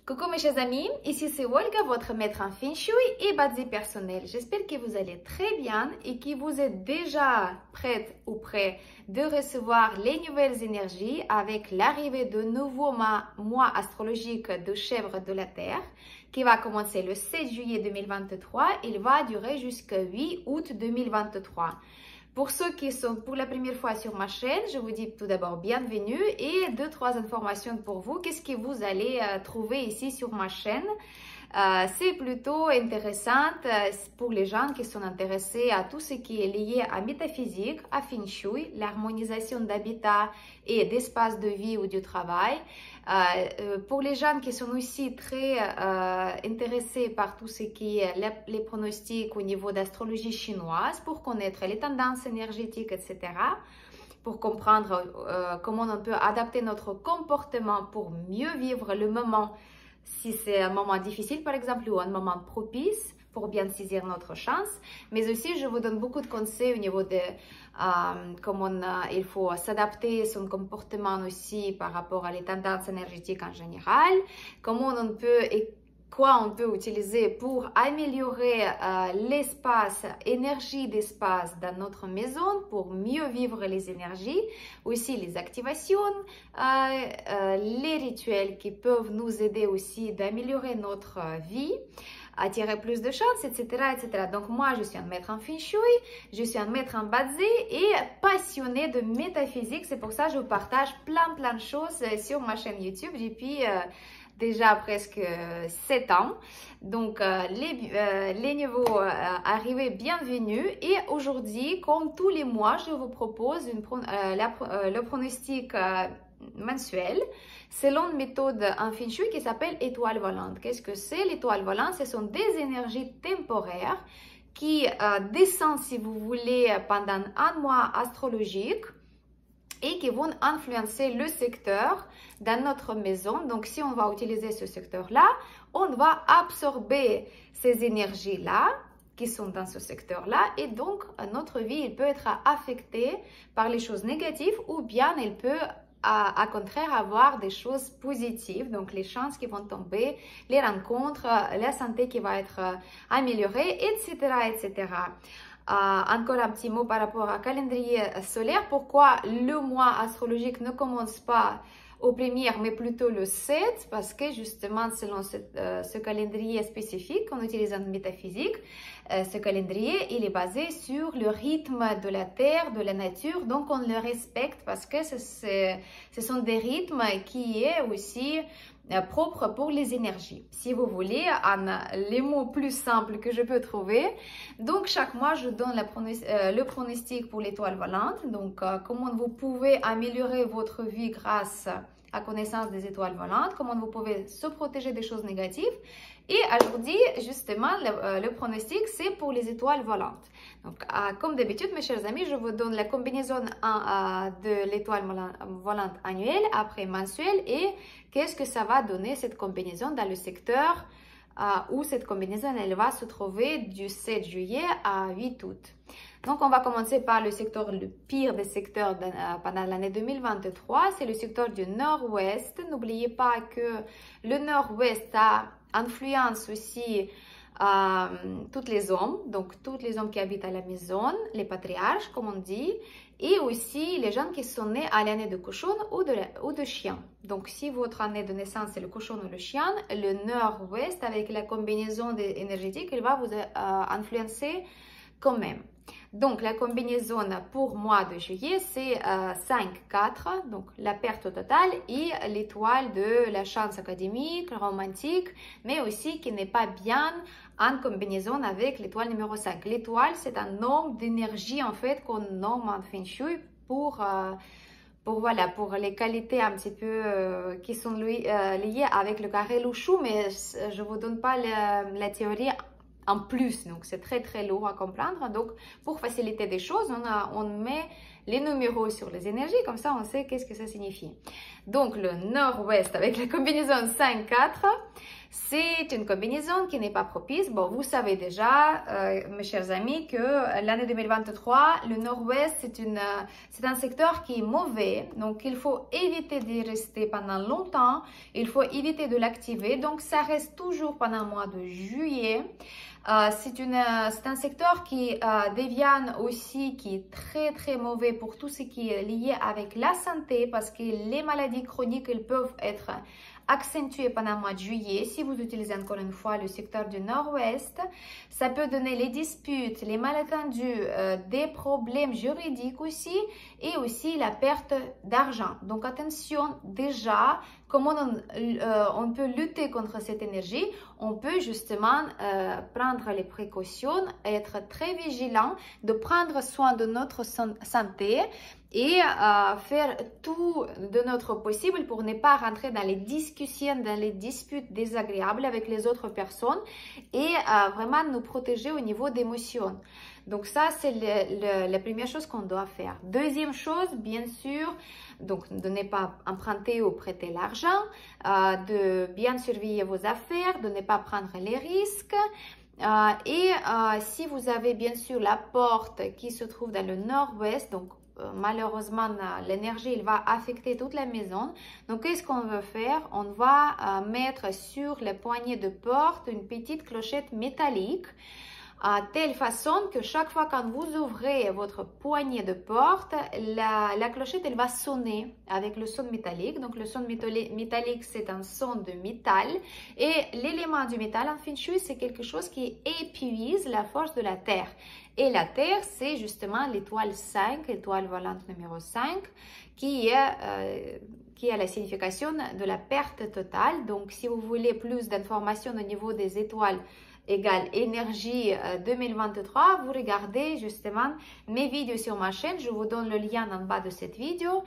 Coucou mes chers amis, ici c'est Olga, votre maître en Feng Shui et Bazi personnel. J'espère que vous allez très bien et que vous êtes déjà prête ou prêt de recevoir les nouvelles énergies avec l'arrivée de nouveau mois astrologique de Chèvre de la Terre qui va commencer le 7 juillet 2023. Il va durer jusqu'au 8 août 2023. Pour ceux qui sont pour la première fois sur ma chaîne, je vous dis tout d'abord bienvenue et 2-3 informations pour vous. Qu'est-ce que vous allez trouver ici sur ma chaîne? C'est plutôt intéressant pour les gens qui sont intéressés à tout ce qui est lié à métaphysique, à Feng Shui, l'harmonisation d'habitat et d'espace de vie ou du travail. Pour les gens qui sont aussi très intéressés par tout ce qui est les pronostics au niveau d'astrologie chinoise, pour connaître les tendances énergétiques, etc., pour comprendre comment on peut adapter notre comportement pour mieux vivre le moment, si c'est un moment difficile par exemple ou un moment propice pour bien saisir notre chance. Mais aussi je vous donne beaucoup de conseils au niveau de comment il faut s'adapter son comportement aussi par rapport à les tendances énergétiques en général, comment on peut et quoi on peut utiliser pour améliorer l'espace, énergie d'espace dans notre maison pour mieux vivre les énergies, aussi les activations, les rituels qui peuvent nous aider aussi d'améliorer notre vie, attirer plus de chance, etc., etc. Donc moi, je suis un maître en Feng Shui, je suis un maître en Bazi et passionnée de métaphysique. C'est pour ça que je vous partage plein de choses sur ma chaîne YouTube depuis déjà presque 7 ans. Donc les nouveaux arrivés, bienvenue. Et aujourd'hui, comme tous les mois, je vous propose le pronostic mensuel selon une méthode en Feng Shui qui s'appelle étoile volante. Qu'est-ce que c'est l'étoile volante? Ce sont des énergies temporaires qui descendent, si vous voulez, pendant un mois astrologique et qui vont influencer le secteur dans notre maison. Donc, si on va utiliser ce secteur-là, on va absorber ces énergies-là qui sont dans ce secteur-là. Et donc, notre vie, elle peut être affectée par les choses négatives ou bien elle peut, à contraire, avoir des choses positives. Donc, les chances qui vont tomber, les rencontres, la santé qui va être améliorée, etc., etc. Encore un petit mot par rapport au calendrier solaire. Pourquoi le mois astrologique ne commence pas au 1er mais plutôt le 7? Parce que justement, selon ce calendrier spécifique qu'on utilise en métaphysique, ce calendrier, il est basé sur le rythme de la Terre, de la nature. Donc, on le respecte parce que ce sont des rythmes qui est aussi propre pour les énergies. Si vous voulez, les mots plus simples que je peux trouver. Donc, chaque mois, je donne le pronostic pour l'étoile volante. Donc, comment vous pouvez améliorer votre vie grâce à connaissance des étoiles volantes, comment vous pouvez se protéger des choses négatives. Et aujourd'hui, justement, le pronostic, c'est pour les étoiles volantes. Donc, comme d'habitude, mes chers amis, je vous donne la combinaison de l'étoile volante annuelle, après mensuelle, et qu'est-ce que ça va donner cette combinaison dans le secteur où cette combinaison elle va se trouver du 7 juillet à 8 août. Donc, on va commencer par le secteur, le pire des secteurs pendant l'année 2023, c'est le secteur du nord-ouest. N'oubliez pas que le nord-ouest a influence aussi tous les hommes, donc tous les hommes qui habitent à la maison, les patriarches, comme on dit, et aussi les gens qui sont nés à l'année de cochon ou de chien. Donc, si votre année de naissance c'est le cochon ou le chien, le nord-ouest, avec la combinaison énergétique, il va vous influencer quand même. Donc, la combinaison pour mois de juillet, c'est 5-4, donc la perte totale et l'étoile de la chance académique, romantique, mais aussi qui n'est pas bien en combinaison avec l'étoile numéro 5. L'étoile, c'est un nombre d'énergie en fait qu'on nomme en Feng Shui pour les qualités un petit peu qui sont liées avec le carré louchou, mais je ne vous donne pas la théorie en plus, donc c'est très lourd à comprendre. Donc pour faciliter des choses, on met les numéros sur les énergies, comme ça on sait qu'est-ce que ça signifie. Donc le nord-ouest avec la combinaison 5-4, c'est une combinaison qui n'est pas propice. Bon, vous savez déjà, mes chers amis, que l'année 2023, le nord-ouest, c'est un secteur qui est mauvais. Donc, il faut éviter d'y rester pendant longtemps. Il faut éviter de l'activer. Donc, ça reste toujours pendant le mois de juillet. C'est un secteur qui devient aussi, qui est très mauvais pour tout ce qui est lié avec la santé, parce que les maladies chroniques, elles peuvent être accentuées pendant le mois de juillet. Si vous utilisez encore une fois le secteur du nord-ouest, ça peut donner les disputes, les malentendus, des problèmes juridiques aussi, et aussi la perte d'argent. Donc attention, déjà, comment on peut lutter contre cette énergie? On peut justement prendre les précautions, être très vigilant, de prendre soin de notre santé et faire tout de notre possible pour ne pas rentrer dans les discussions, dans les disputes désagréables avec les autres personnes et vraiment nous protéger au niveau d'émotions. Donc ça, c'est la première chose qu'on doit faire. Deuxième chose, bien sûr, donc de ne pas emprunter ou prêter l'argent, de bien surveiller vos affaires, de ne pas prendre les risques. Si vous avez bien sûr la porte qui se trouve dans le nord-ouest, donc malheureusement l'énergie va affecter toute la maison. Donc qu'est-ce qu'on veut faire? On va mettre sur les poignées de porte une petite clochette métallique, telle façon que chaque fois quand vous ouvrez votre poignée de porte, la clochette elle va sonner avec le son métallique. Donc le son métallique, c'est un son de métal, et l'élément du métal en Feng Shui, c'est quelque chose qui épuise la force de la terre. Et la terre, c'est justement l'étoile 5, l'étoile volante numéro 5, qui a la signification de la perte totale. Donc si vous voulez plus d'informations au niveau des étoiles égale énergie 2023, vous regardez justement mes vidéos sur ma chaîne. Je vous donne le lien en bas de cette vidéo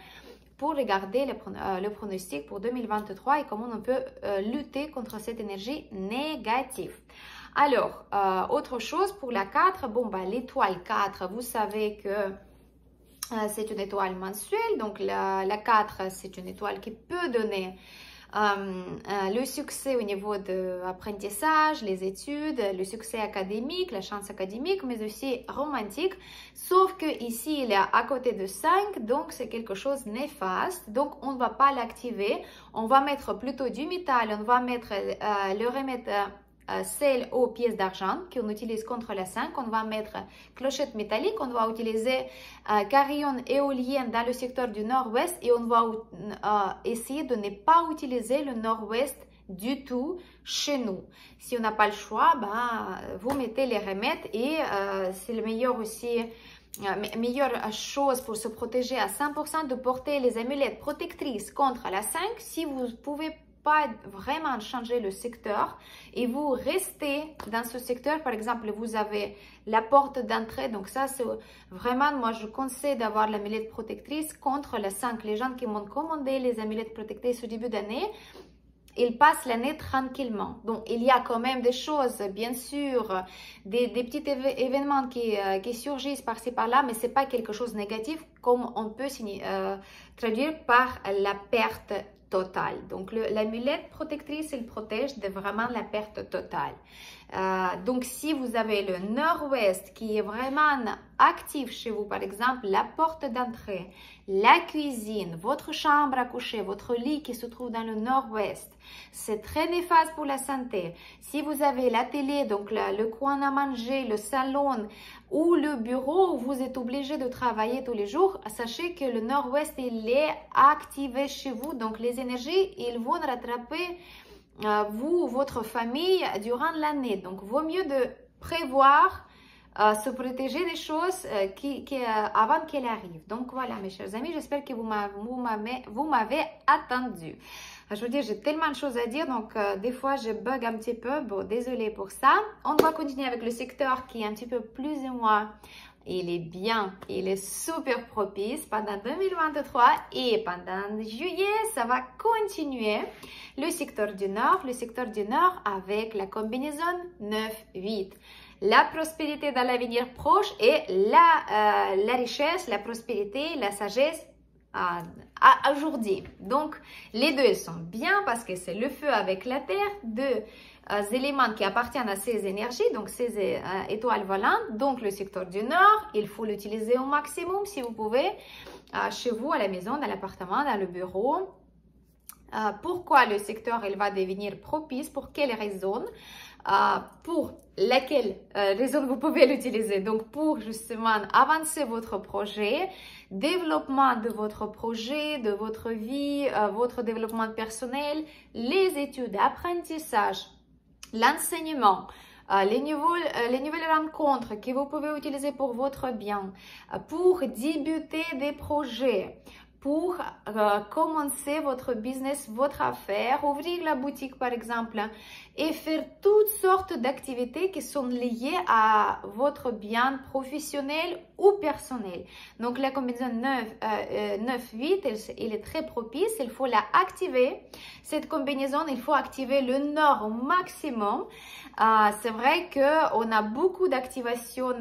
pour regarder le pronostic pour 2023 et comment on peut lutter contre cette énergie négative. Alors, autre chose pour la 4, bon, l'étoile 4, vous savez que c'est une étoile mensuelle, donc la 4, c'est une étoile qui peut donner le succès au niveau de l'apprentissage, les études, le succès académique, la chance académique, mais aussi romantique. Sauf que ici, il est à côté de 5, donc c'est quelque chose de néfaste. Donc, on ne va pas l'activer. On va mettre plutôt du métal, on va mettre le remettre celle aux pièces d'argent qu'on utilise contre la 5, on va mettre clochette métallique, on va utiliser carillon éolien dans le secteur du nord-ouest et on va essayer de ne pas utiliser le nord-ouest du tout chez nous. Si on n'a pas le choix, vous mettez les remèdes et c'est le meilleur aussi. Meilleure chose pour se protéger à 100% de porter les amulettes protectrices contre la 5 si vous pouvez pas vraiment changer le secteur et vous restez dans ce secteur. Par exemple, vous avez la porte d'entrée, donc ça c'est vraiment, moi je conseille d'avoir l'amulette protectrice contre la 5. Les gens qui m'ont commandé les amulettes protectrices au début d'année, ils passent l'année tranquillement. Donc, il y a quand même des choses, bien sûr, des petits événements qui surgissent par-ci par-là, mais ce n'est pas quelque chose de négatif comme on peut traduire par la perte totale. Donc, l'amulette protectrice, elle protège de vraiment la perte totale. Donc, si vous avez le nord-ouest qui est vraiment actif chez vous, par exemple, la porte d'entrée, la cuisine, votre chambre à coucher, votre lit qui se trouve dans le nord-ouest, c'est très néfaste pour la santé. Si vous avez la télé, donc le coin à manger, le salon ou le bureau où vous êtes obligé de travailler tous les jours, sachez que le nord-ouest, il est activé chez vous. Donc, les énergies, ils vont rattraper vous, votre famille durant l'année. Donc, vaut mieux de prévoir, se protéger des choses avant qu'elles arrivent. Donc, voilà, mes chers amis, j'espère que vous m'avez attendu. Je veux dire, j'ai tellement de choses à dire, donc des fois, je bug un petit peu. Bon, désolé pour ça. On va continuer avec le secteur qui est un petit peu plus ou moins... Il est bien, il est super propice pendant 2023 et pendant juillet, ça va continuer. Le secteur du Nord avec la combinaison 9-8. la prospérité dans l'avenir proche et la richesse, la prospérité, la sagesse aujourd'hui. Donc, les deux, elles sont bien parce que c'est le feu avec la terre, deux éléments qui appartiennent à ces énergies, donc ces étoiles volantes. Donc, le secteur du Nord, il faut l'utiliser au maximum si vous pouvez, chez vous, à la maison, dans l'appartement, dans le bureau. Pourquoi le secteur il va devenir propice, pour quelles raisons, pour laquelle raison vous pouvez l'utiliser. Donc pour justement avancer votre projet, développement de votre projet, de votre vie, votre développement personnel, les études, apprentissage, l'enseignement, les nouvelles rencontres que vous pouvez utiliser pour votre bien, pour débuter des projets, pour commencer votre business, votre affaire, ouvrir la boutique par exemple et faire toutes sortes d'activités qui sont liées à votre bien professionnel ou personnel. Donc la combinaison 9-8, elle est très propice, il faut la activer. Cette combinaison, il faut activer le Nord au maximum. C'est vrai qu'on a beaucoup d'activations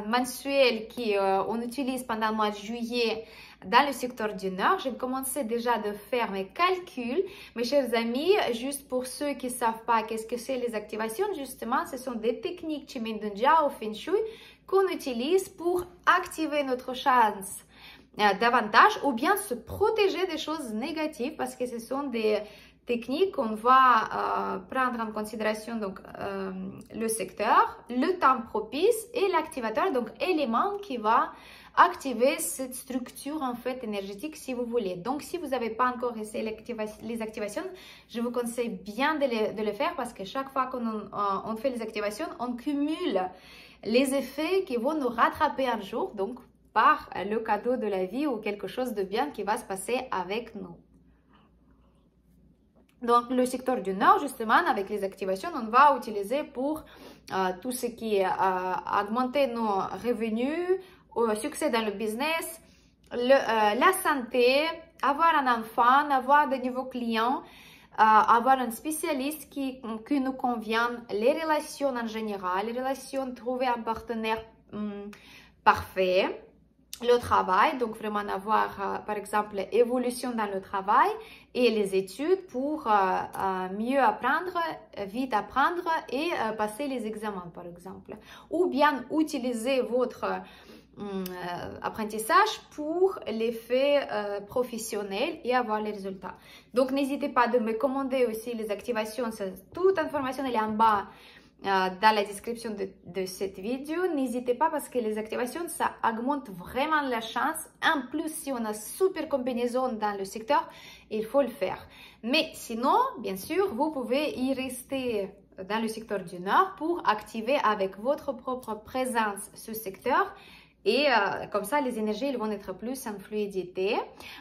mensuelles qu'on utilise pendant le mois de juillet dans le secteur du Nord. J'ai commencé déjà de faire mes calculs, mes chers amis, juste pour ceux qui ne savent pas qu'est-ce que c'est les activations, justement, ce sont des techniques Chimendunjia ou Feng Shui qu'on utilise pour activer notre chance davantage ou bien se protéger des choses négatives parce que ce sont des techniques qu'on va prendre en considération donc le secteur, le temps propice et l'activateur, donc élément qui va activer cette structure en fait énergétique si vous voulez. Donc si vous n'avez pas encore essayé les activations, je vous conseille bien de le faire parce que chaque fois qu'on fait les activations, on cumule les effets qui vont nous rattraper un jour, donc par le cadeau de la vie ou quelque chose de bien qui va se passer avec nous. Donc, le secteur du Nord, justement, avec les activations, on va utiliser pour tout ce qui est augmenter nos revenus, succès dans le business, la santé, avoir un enfant, avoir de nouveaux clients, avoir un spécialiste qui nous convient, les relations en général, les relations, trouver un partenaire parfait. Le travail, donc vraiment avoir par exemple évolution dans le travail et les études pour mieux apprendre, vite apprendre et passer les examens par exemple. Ou bien utiliser votre apprentissage pour l'effet professionnel et avoir les résultats. Donc n'hésitez pas de me commander aussi les activations, toute information elle est en bas dans la description de cette vidéo. N'hésitez pas parce que les activations, ça augmente vraiment la chance. En plus, si on a super combinaison dans le secteur, il faut le faire. Mais sinon, bien sûr, vous pouvez y rester dans le secteur du Nord pour activer avec votre propre présence ce secteur. Et comme ça, les énergies ils vont être plus en fluidité.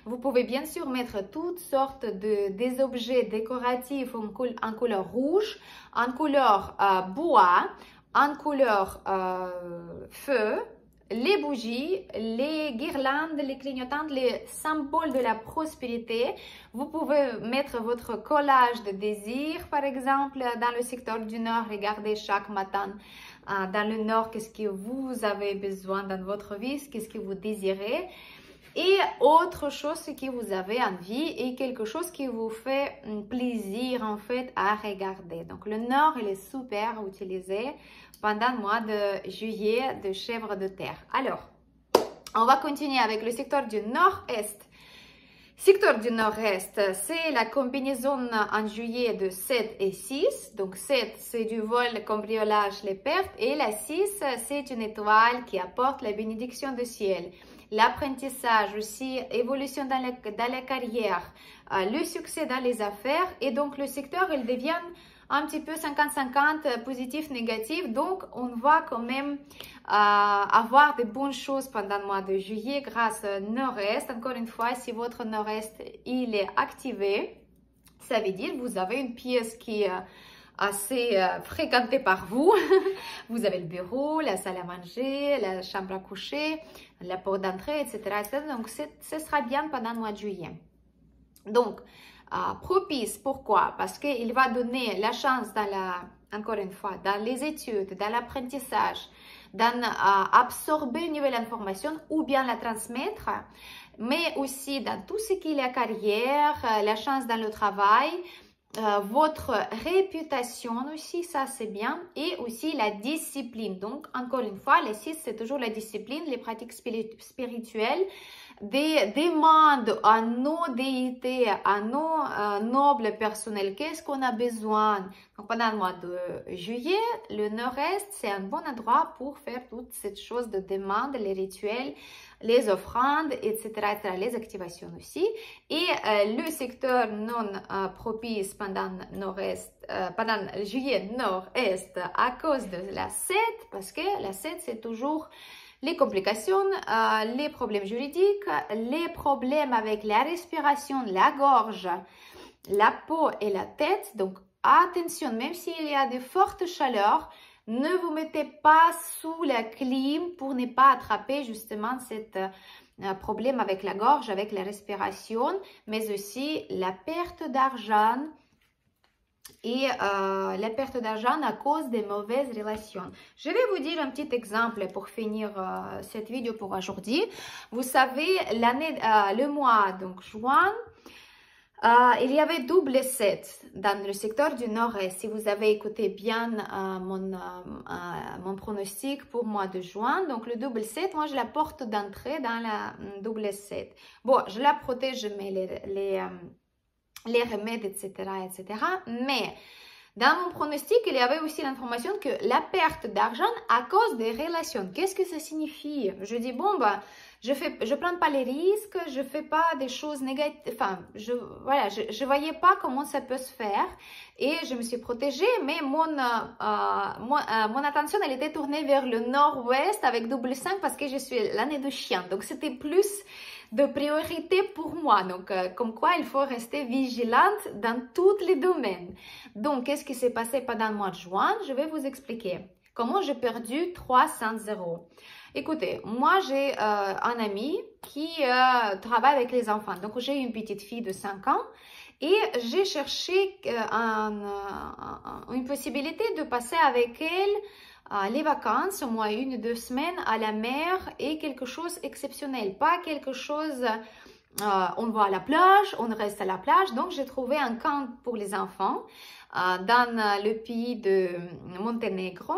Vous pouvez bien sûr mettre toutes sortes des objets décoratifs en couleur rouge, en couleur bois, en couleur feu, les bougies, les guirlandes, les clignotantes, les symboles de la prospérité. Vous pouvez mettre votre collage de désir, par exemple, dans le secteur du Nord. Regardez chaque matin dans le Nord, qu'est-ce que vous avez besoin dans votre vie, qu'est-ce que vous désirez. Et autre chose, ce que vous avez envie et quelque chose qui vous fait plaisir en fait à regarder. Donc le Nord, il est super utilisé pendant le mois de juillet de chèvre de terre. Alors, on va continuer avec le secteur du Nord-Est. Secteur du Nord-Est, c'est la combinaison en juillet de 7 et 6. Donc 7, c'est du vol, le cambriolage, les pertes. Et la 6, c'est une étoile qui apporte la bénédiction du ciel. L'apprentissage aussi, évolution dans la carrière, le succès dans les affaires. Et donc le secteur, il devient un petit peu 50-50, positif, négatif. Donc, on va quand même avoir de bonnes choses pendant le mois de juillet grâce au Nord-Est. Encore une fois, si votre Nord-Est, il est activé, ça veut dire que vous avez une pièce qui est assez fréquentée par vous. Vous avez le bureau, la salle à manger, la chambre à coucher, la porte d'entrée, etc., etc. Donc, ce sera bien pendant le mois de juillet. Donc, propice, pourquoi? Parce qu'il va donner la chance dans encore une fois, dans les études, dans l'apprentissage, dans absorber une nouvelle information ou bien la transmettre, mais aussi dans tout ce qui est la carrière, la chance dans le travail, votre réputation aussi, ça c'est bien, et aussi la discipline. Donc, encore une fois, les 6, c'est toujours la discipline, les pratiques spirituelles, des demandes à nos déités, à nos nobles personnels. Qu'est-ce qu'on a besoin? Donc, pendant le mois de juillet, le nord-est, c'est un bon endroit pour faire toutes ces choses de demande, les rituels, les offrandes, etc., les activations aussi. Et le secteur non propice pendant juillet nord-est à cause de la 7, parce que la 7, c'est toujours les complications, les problèmes juridiques, les problèmes avec la respiration, la gorge, la peau et la tête. Donc, attention, même s'il y a de fortes chaleurs, ne vous mettez pas sous la clim pour ne pas attraper justement cette problème avec la gorge, avec la respiration, mais aussi la perte d'argent et la perte d'argent à cause des mauvaises relations. Je vais vous dire un petit exemple pour finir cette vidéo pour aujourd'hui. Vous savez, le mois donc juin, il y avait double 7 dans le secteur du nord-est. Si vous avez écouté bien mon pronostic pour mois de juin, donc le double 7, moi je la porte d'entrée dans la double 7. Bon, je la protège, je mets les remèdes, etc., etc. Mais dans mon pronostic, il y avait aussi l'information que la perte d'argent à cause des relations. Qu'est-ce que ça signifie? Je dis, bon, bah, je prends pas les risques, je fais pas des choses négatives, enfin, je voyais pas comment ça peut se faire et je me suis protégée, mais mon attention, elle était tournée vers le nord-ouest avec double 5 parce que je suis l'année de chien, donc c'était plus de priorité pour moi, donc comme quoi il faut rester vigilante dans tous les domaines. Donc, qu'est-ce qui s'est passé pendant le mois de juin? Je vais vous expliquer comment j'ai perdu 300 €. Écoutez, moi j'ai un ami qui travaille avec les enfants. Donc j'ai une petite fille de 5 ans et j'ai cherché une possibilité de passer avec elle les vacances, au moins 1 ou 2 semaines à la mer et quelque chose d'exceptionnel. Pas quelque chose, on va à la plage, on reste à la plage. Donc j'ai trouvé un camp pour les enfants dans le pays de Monténégro.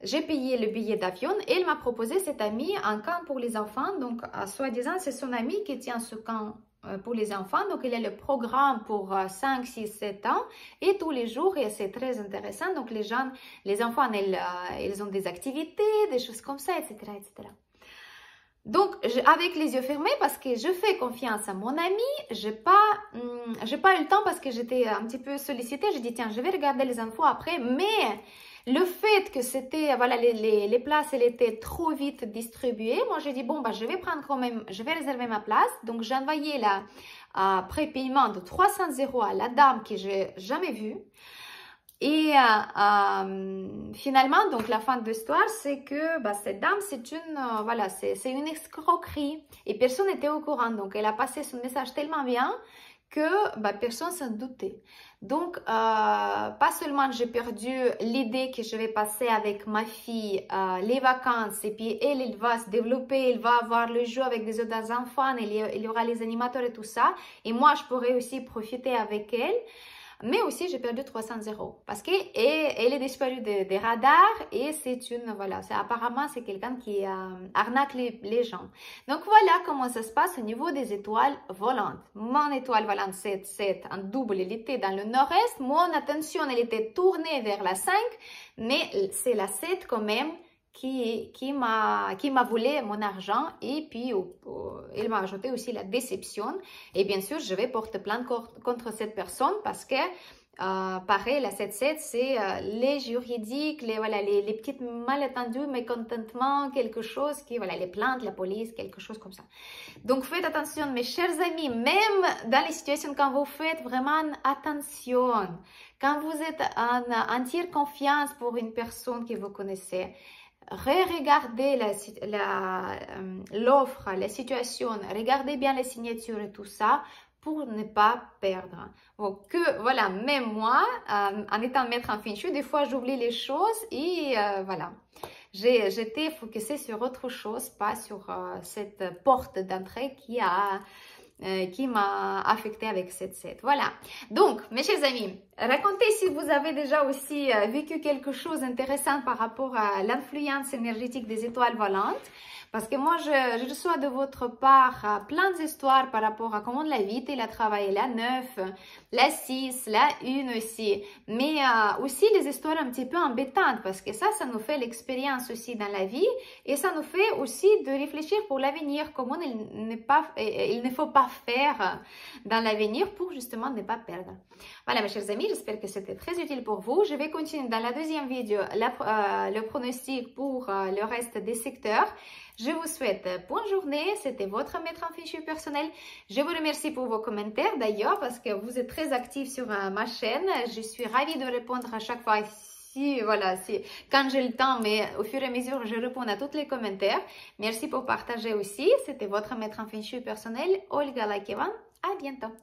J'ai payé le billet d'avion et il m'a proposé cet ami un camp pour les enfants. Donc, soi-disant, c'est son ami qui tient ce camp pour les enfants. Donc, il y a le programme pour 5, 6, 7 ans et tous les jours et c'est très intéressant. Donc, les enfants, ils ont des activités, des choses comme ça, etc., etc. Donc, avec les yeux fermés, parce que je fais confiance à mon ami, j'ai pas eu le temps parce que j'étais un petit peu sollicitée. J'ai dit, tiens, je vais regarder les infos après, mais le fait que c'était, voilà, les places, elles étaient trop vite distribuées. Moi, j'ai dit, bon, bah, je vais prendre quand même, je vais réserver ma place. Donc, j'ai envoyé la prépaiement de 300 € à la dame que j'ai jamais vue. Et finalement, donc la fin de l'histoire, c'est que bah, cette dame, c'est une escroquerie et personne n'était au courant. Donc, elle a passé son message tellement bien que bah, personne s'en doutait. Donc, pas seulement j'ai perdu l'idée que je vais passer avec ma fille les vacances et puis elle va se développer, elle va avoir le jeu avec des autres enfants, il y aura les animateurs et tout ça. Et moi, je pourrais aussi profiter avec elle. Mais aussi, j'ai perdu 300 € parce qu'elle est disparue des radars et apparemment, c'est quelqu'un qui arnaque les gens. Donc, voilà comment ça se passe au niveau des étoiles volantes. Mon étoile volante 7 en double, elle était dans le nord-est. Mon attention, elle était tournée vers la 5, mais c'est la 7 quand même qui m'a volé mon argent et puis il m'a ajouté aussi la déception. Et bien sûr, je vais porter plainte contre cette personne parce que, pareil, la 7-7, c'est les juridiques, les petites malentendus, mécontentements, quelque chose qui, voilà, les plaintes, la police, quelque chose comme ça. Donc, faites attention, mes chers amis, même dans les situations quand vous faites vraiment attention, quand vous êtes en entière confiance pour une personne que vous connaissez, regardez l'offre, la situation, regardez bien les signatures et tout ça pour ne pas perdre. Donc, voilà, même moi, en étant maître en Feng Shui, des fois, j'oublie les choses et voilà. J'étais focusée sur autre chose, pas sur cette porte d'entrée qui m'a affectée avec cette set. Voilà. Donc, mes chers amis, racontez si vous avez déjà aussi vécu quelque chose d'intéressant par rapport à l'influence énergétique des étoiles volantes. Parce que moi, je reçois de votre part plein d'histoires par rapport à comment la 8 elle a travaillé, la 9, la 6, la 1 aussi. Mais aussi les histoires un petit peu embêtantes parce que ça nous fait l'expérience aussi dans la vie et ça nous fait aussi de réfléchir pour l'avenir, comment il ne faut pas faire dans l'avenir pour justement ne pas perdre. Voilà mes chers amis, j'espère que c'était très utile pour vous. Je vais continuer dans la deuxième vidéo le pronostic pour le reste des secteurs. Je vous souhaite bonne journée, c'était votre maître en Feng Shui personnel. Je vous remercie pour vos commentaires d'ailleurs parce que vous êtes très actifs sur ma chaîne. Je suis ravie de répondre à chaque fois voilà, quand j'ai le temps, mais au fur et à mesure, je réponds à tous les commentaires. Merci pour partager aussi. C'était votre maître en Feng Shui personnel, Olga Lakevan. À bientôt.